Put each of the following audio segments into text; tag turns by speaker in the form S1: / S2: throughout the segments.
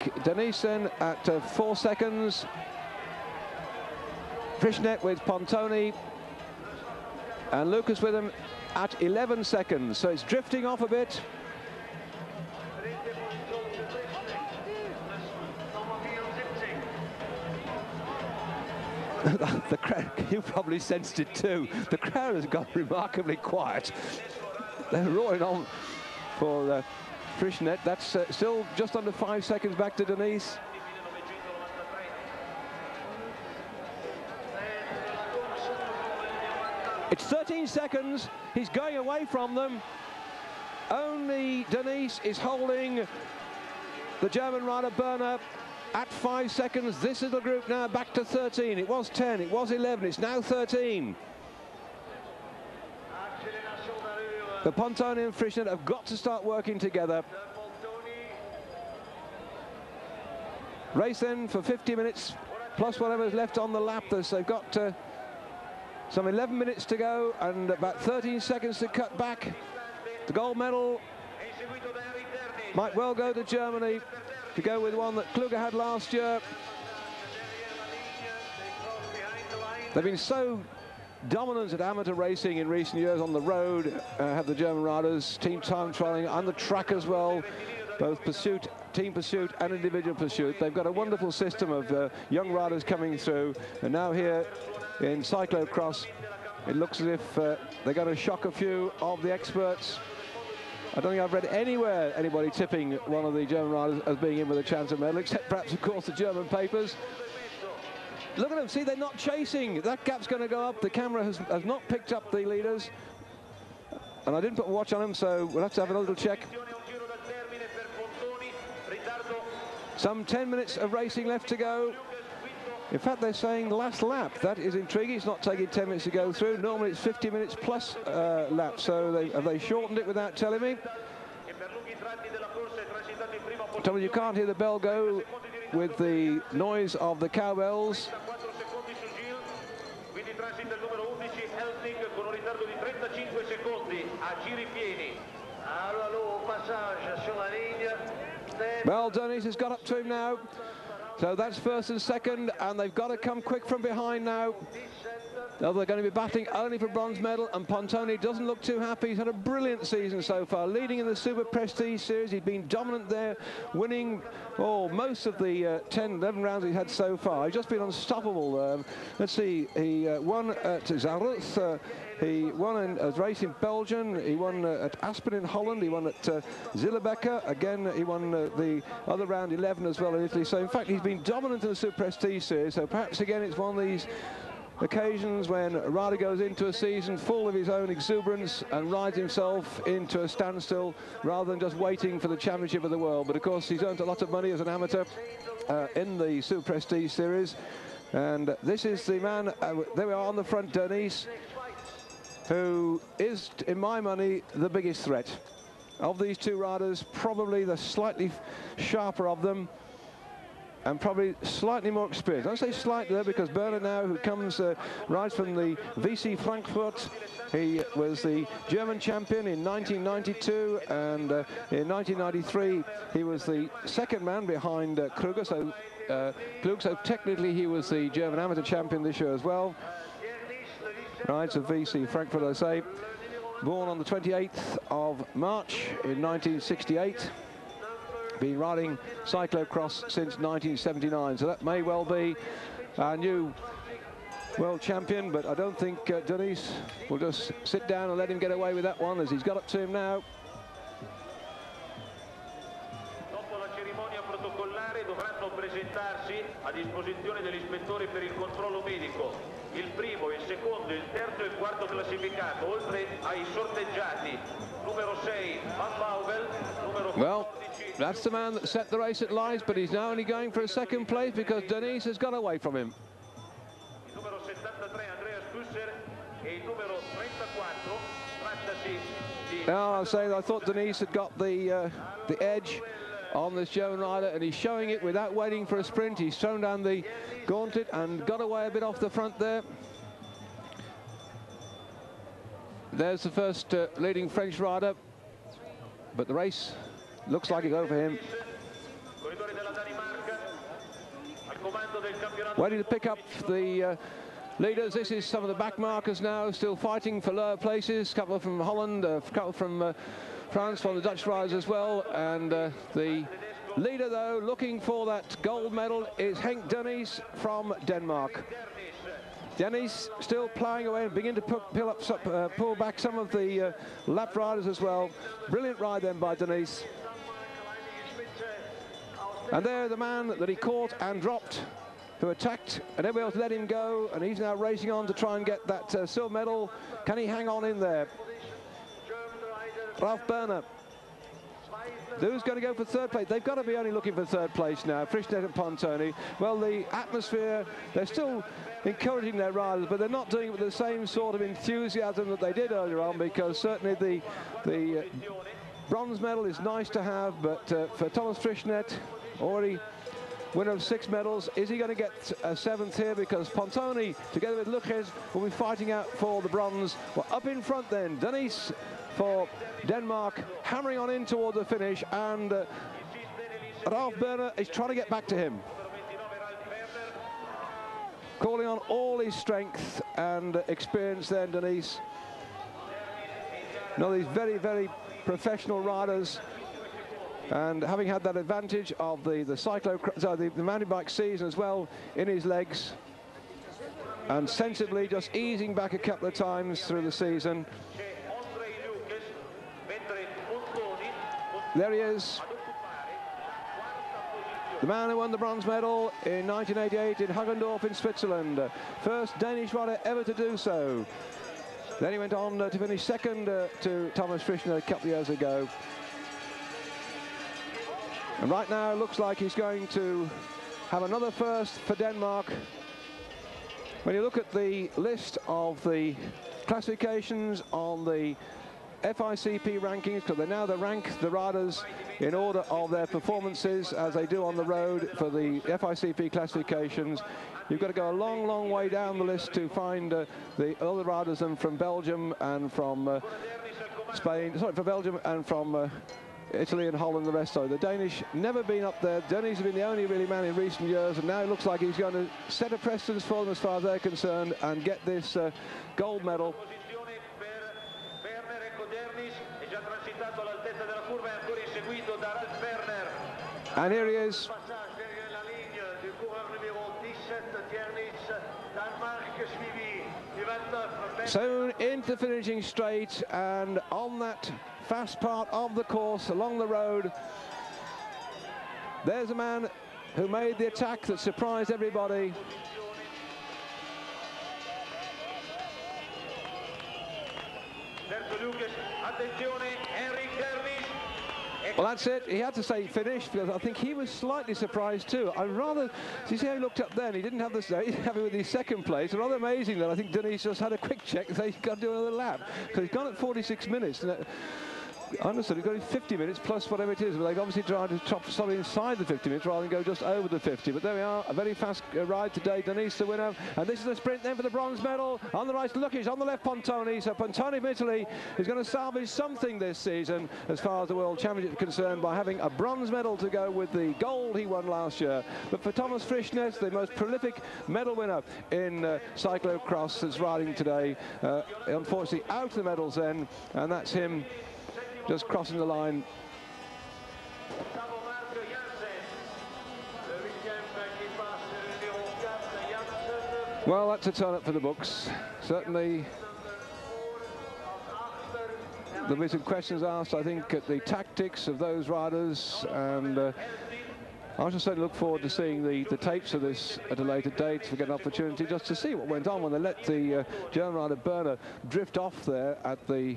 S1: Djernis at 4 seconds. Frischnet with Pontoni. And Lucas with him at 11 seconds. So it's drifting off a bit. The crowd, you probably sensed it too. The crowd has got remarkably quiet. They're roaring on for Frischnet. That's still just under 5 seconds back to Djernis. It's 13 seconds. He's going away from them. Only Djernis is holding the German rider Berner at 5 seconds. This is the group now back to 13. It was 10, it was 11, it's now 13. The Pontoni and Frischnet have got to start working together. Race then for 50 minutes, plus whatever's left on the lap. They've got some 11 minutes to go and about 13 seconds to cut back. The gold medal might well go to Germany, to go with one that Kluge had last year. They've been so dominant at amateur racing in recent years on the road, have the German riders, team time trialing on the track as well, both pursuit, team pursuit and individual pursuit. They've got a wonderful system of young riders coming through, and now here in cyclocross, it looks as if they're going to shock a few of the experts. I don't think I've read anywhere anybody tipping one of the German riders as being in with a chance of medal, except perhaps, of course, the German papers. Look at them, see, they're not chasing. That gap's going to go up. The camera has not picked up the leaders. And I didn't put a watch on them, so we'll have to have a little check. Some 10 minutes of racing left to go. In fact, they're saying last lap. That is intriguing. It's not taking 10 minutes to go through. Normally it's 50 minutes plus laps. So have they shortened it without telling me? Tommy, you can't hear the bell go with the noise of the cowbells. Well, Djernis has got up to him now. So that's first and second, and they've got to come quick from behind now. They're going to be battling only for bronze medal, and Pontoni doesn't look too happy. He's had a brilliant season so far, leading in the Super Prestige Series. He's been dominant there, winning most of the 10-11 rounds he's had so far. He's just been unstoppable. Let's see, he won at Zaruth. He won a race in Belgium. He won at Aspen in Holland. He won at Zillebecker. Again, he won the other round 11 as well in Italy. So, in fact, he's been dominant in the Super Prestige Series. So, perhaps, again, it's one of these occasions when a rider goes into a season full of his own exuberance and rides himself into a standstill rather than just waiting for the championship of the world. But, of course, he's earned a lot of money as an amateur in the Super Prestige Series. And this is the man, there we are on the front, Djernis, who is, in my money, the biggest threat. Of these two riders, probably the slightly sharper of them, and probably slightly more experienced. I say slightly there because Berner now, who comes, rides from the VC Frankfurt. He was the German champion in 1992, and in 1993 he was the second man behind Kluge, so technically he was the German amateur champion this year as well. Rides of VC Frankfurt, I say. Born on the 28th of March in 1968. Been riding cyclocross since 1979, so that may well be our new world champion, but I don't think Djernis will just sit down and let him get away with that one, as he's got up to him now.
S2: Dopo la cerimonia protocollare dovranno presentarsi a disposizione dell'ispettore per il controllo medico il primo, il secondo, il terzo e il quarto classificato, oltre ai sorteggiati. Numero 6 Van Baugel, numero 14.
S1: That's the man that set the race at Lies, but he's now only going for a second place because Djernis has got away from him.
S2: Il numero 73 Andreas Kusser e il numero 34 trattasi di...
S1: Now I'll say that I thought Djernis had got the edge on this German rider, and he's showing it without waiting for a sprint. He's thrown down the gauntlet and got away a bit off the front there. There's the first leading French rider, but the race looks like it's over him.
S2: Corridore della Danimarca
S1: waiting to pick up the leaders. This is some of the back markers now, still fighting for lower places. A couple from Holland, a couple from France, from the Dutch riders as well. And the leader, though, looking for that gold medal is Henrik Djernis from Denmark. Djernis still ploughing away and beginning to pull back some of the lap riders as well. Brilliant ride then by Djernis. And there, the man that he caught and dropped, who attacked and everybody else let him go, and he's now racing on to try and get that silver medal. Can he hang on in there? Ralf Berner. Who's going to go for third place? They've got to be only looking for third place now, Frischnet and Pontoni. Well, the atmosphere, they're still encouraging their riders, but they're not doing it with the same sort of enthusiasm that they did earlier on, because certainly the bronze medal is nice to have, but for Thomas Frischnet, already winner of 6 medals, is he going to get a 7th here? Because Pontoni, together with Luches, will be fighting out for the bronze. Well, up in front then, Djernis for Denmark, hammering on in toward the finish, and Ralf Berner is trying to get back to him. Calling on all his strength and experience then, Djernis. Now, these very, very professional riders, and having had that advantage of the mountain bike season as well in his legs, and sensibly just easing back a couple of times through the season. There he is, the man who won the bronze medal in 1988 in Hagendorf in Switzerland. First Danish rider ever to do so. Then he went on to finish second to Thomas Frischner a couple of years ago. And right now, it looks like he's going to have another first for Denmark. When you look at the list of the classifications on the FICP rankings, because they rank the riders in order of their performances as they do on the road for the FICP classifications. You've got to go a long, long way down the list to find the other riders from Belgium and from from Belgium and from Italy and Holland, the rest. So the Danish never been up there. Djernis has been the only really man in recent years, and now it looks like he's going to set a precedence for them as far as they're concerned and get this gold medal. And here he is. Soon into the finishing straight, and on that fast part of the course along the road, there's a man who made the attack that surprised everybody. Well, that's it. He had to say finish, because I think he was slightly surprised too. You see how he looked up then? He didn't have this. He didn't have it with his second place. Rather amazing that I think Djernis just had a quick check and said he's got to do another lap, because he's gone at 46 minutes. I understood he's got 50 minutes plus whatever it is, but they've obviously tried to chop something inside the 50 minutes rather than go just over the 50. But there we are, a very fast ride today. Djernis the winner, and this is the sprint then for the bronze medal. On the right, Lukic, on the left, Pontoni. So Pontoni of Italy is going to salvage something this season as far as the World Championship is concerned by having a bronze medal to go with the gold he won last year. But for Thomas Frischnet, the most prolific medal winner in cyclocross that's riding today, unfortunately out of the medals then, and that's him just crossing the line. Well, that's a turn up for the books. Certainly there'll be some questions asked, I think, at the tactics of those riders, and I shall certainly look forward to seeing the tapes of this at a later date, to get an opportunity just to see what went on when they let the German rider Berner drift off there at the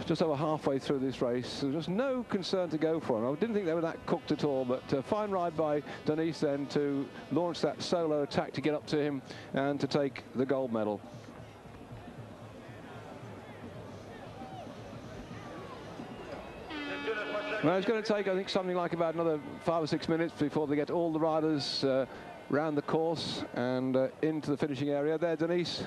S1: just over halfway through this race. There was just no concern to go for him. I didn't think they were that cooked at all, but a fine ride by Djernis then to launch that solo attack to get up to him and to take the gold medal. Well, it's going to take, I think, something like about another 5 or 6 minutes before they get all the riders round the course and into the finishing area. There, Djernis